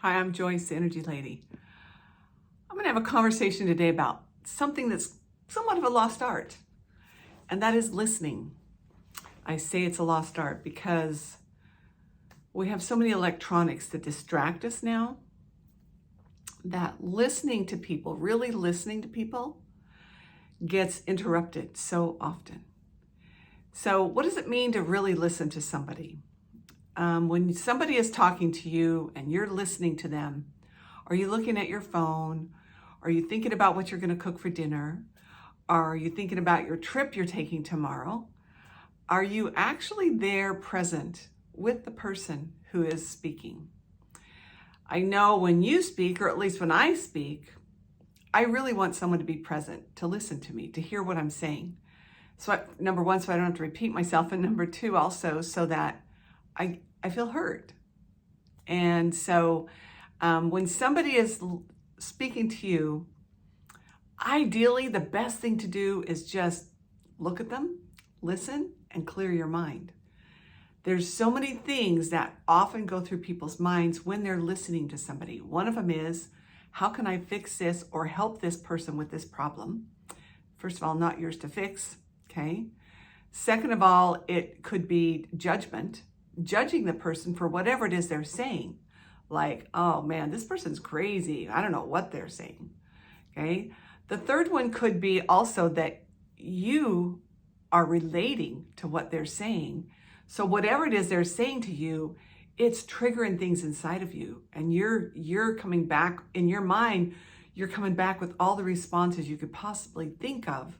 Hi, I'm Joyce, the Energy Lady. I'm going to have a conversation today about something that's somewhat of a lost art, and that is listening. I say it's a lost art because we have so many electronics that distract us now that listening to people, really listening to people, gets interrupted so often. So, what does it mean to really listen to somebody? When somebody is talking to you and you're listening to them, are you looking at your phone? Are you thinking about what you're going to cook for dinner? Are you thinking about your trip you're taking tomorrow? Are you actually there present with the person who is speaking? I know when you speak, or at least when I speak, I really want someone to be present, to listen to me, to hear what I'm saying. So number one, so I don't have to repeat myself. And number two, also so that I feel heard. And so when somebody is speaking to you, ideally, the best thing to do is just look at them, listen, and clear your mind. There's so many things that often go through people's minds when they're listening to somebody. One of them is, how can I fix this or help this person with this problem? First of all, not yours to fix, okay? Second of all, it could be judgment, judging the person for whatever it is they're saying. Like, oh man, this person's crazy. I don't know what they're saying, okay? The third one could be also that you are relating to what they're saying. So whatever it is they're saying to you, it's triggering things inside of you. And you're coming back in your mind, you're coming back with all the responses you could possibly think of,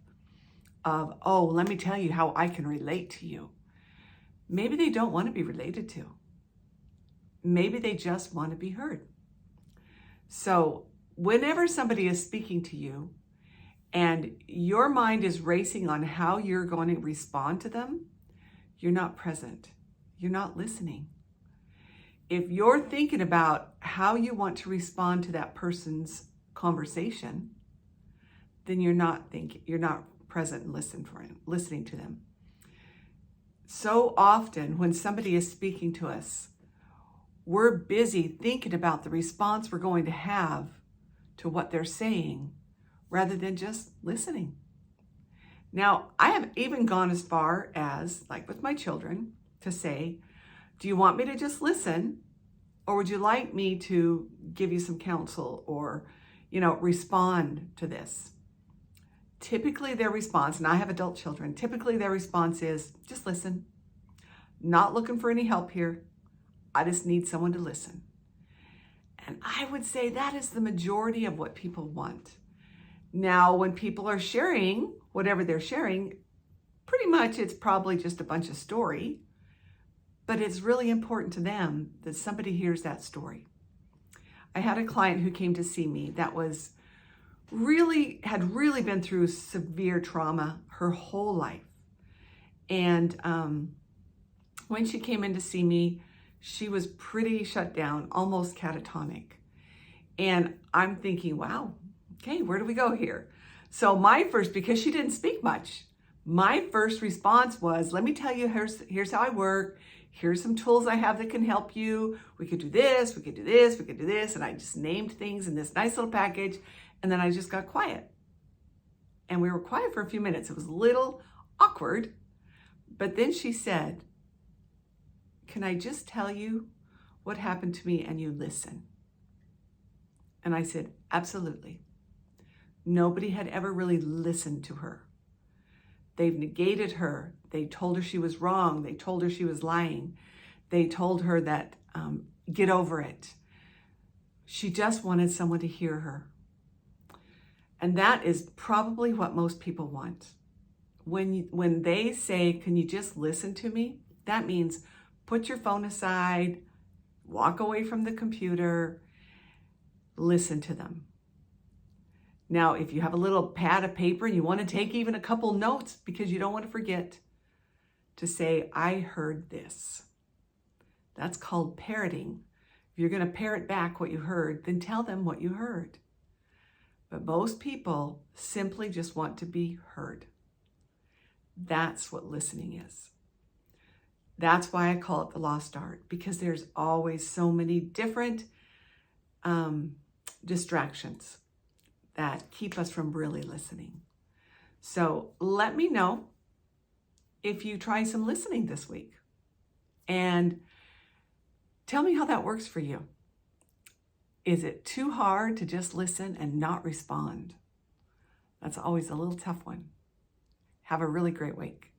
oh, let me tell you how I can relate to you. Maybe they don't want to be related to. Maybe they just want to be heard. So whenever somebody is speaking to you and your mind is racing on how you're going to respond to them, you're not present. You're not listening. If you're thinking about how you want to respond to that person's conversation, then you're not present and listening to them. So often when somebody is speaking to us, we're busy thinking about the response we're going to have to what they're saying rather than just listening. Now, I have even gone as far as, like with my children, to say, do you want me to just listen, or would you like me to give you some counsel or, respond to this? Typically their response, and I have adult children, typically their response is, just listen. Not looking for any help here. I just need someone to listen. And I would say that is the majority of what people want. Now, when people are sharing whatever they're sharing, pretty much it's probably just a bunch of story, but it's really important to them that somebody hears that story. I had a client who came to see me that had really been through severe trauma her whole life. And when she came in to see me, she was pretty shut down, almost catatonic. And I'm thinking, wow, okay, where do we go here? So because she didn't speak much, my first response was, let me tell you, here's how I work. Here's some tools I have that can help you. We could do this, we could do this, we could do this. And I just named things in this nice little package. And then I just got quiet. And we were quiet for a few minutes. It was a little awkward. But then she said, can I just tell you what happened to me and you listen? And I said, absolutely. Nobody had ever really listened to her. They've negated her. They told her she was wrong. They told her she was lying. They told her that, get over it. She just wanted someone to hear her. And that is probably what most people want. When they say, can you just listen to me? That means put your phone aside, walk away from the computer, listen to them. Now, if you have a little pad of paper and you want to take even a couple notes because you don't want to forget to say, I heard this. That's called parroting. If you're going to parrot back what you heard, then tell them what you heard. But most people simply just want to be heard. That's what listening is. That's why I call it the lost art, because there's always so many different distractions that keep us from really listening. So let me know if you try some listening this week, and tell me how that works for you. Is it too hard to just listen and not respond? That's always a little tough one. Have a really great week.